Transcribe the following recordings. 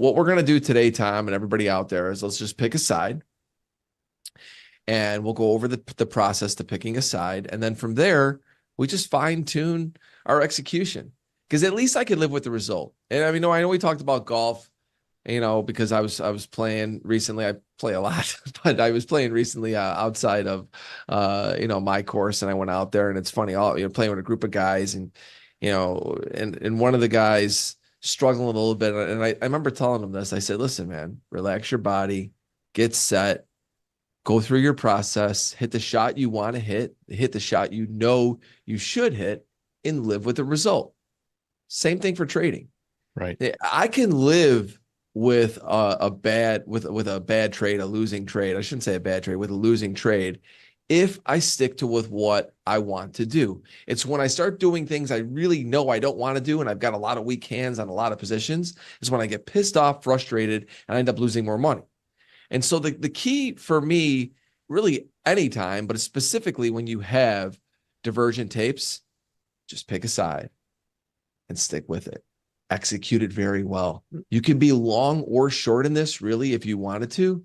what we're going to do today, Tom, and everybody out there, is let's just pick a side and we'll go over the process to picking a side. And then from there, we just fine tune our execution because at least I can live with the result. And I mean, I know we talked about golf, because I was playing recently. I play a lot, but I was playing recently outside of my course, and I went out there, and it's funny, all playing with a group of guys, and and one of the guys struggling a little bit, and I remember telling him this. I said, "Listen, man, relax your body, get set, go through your process, hit the shot you want to hit the shot you should hit, and live with the result." Same thing for trading. Right. I can live with a bad trade, a losing trade. I shouldn't say a bad trade, with a losing trade, if I stick to with what I want to do. It's when I start doing things I really know I don't want to do, and I've got a lot of weak hands on a lot of positions, is when I get pissed off, frustrated, and I end up losing more money. And so the key for me, really anytime, but specifically when you have divergent tapes, just pick a side and stick with it. Execute it very well. You can be long or short in this, really, if you wanted to.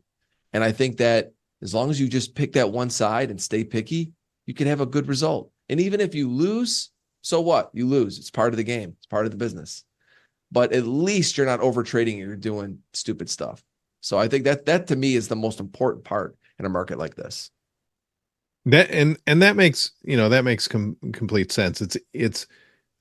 And I think that as long as you just pick that one side and stay picky, you can have a good result. And even if you lose, so what? You lose. It's part of the game. It's part of the business. But at least you're not over trading and you're doing stupid stuff. So I think that to me is the most important part in a market like this. And that makes, that makes complete sense.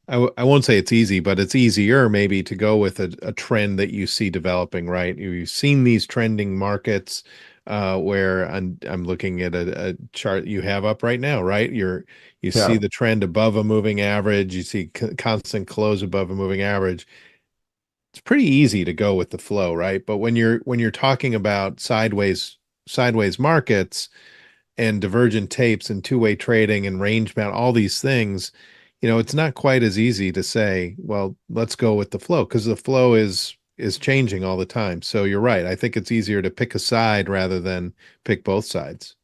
I won't say it's easy, but it's easier maybe to go with a trend that you see developing, right? You've seen these trending markets where I'm looking at a chart you have up right now, right? You see Yeah. the trend above a moving average, you see constant close above a moving average. It's pretty easy to go with the flow, right? But when you're talking about sideways markets and divergent tapes and two-way trading and range bound, all these things, it's not quite as easy to say, well, let's go with the flow, because the flow is changing all the time. So you're right. I think it's easier to pick a side rather than pick both sides.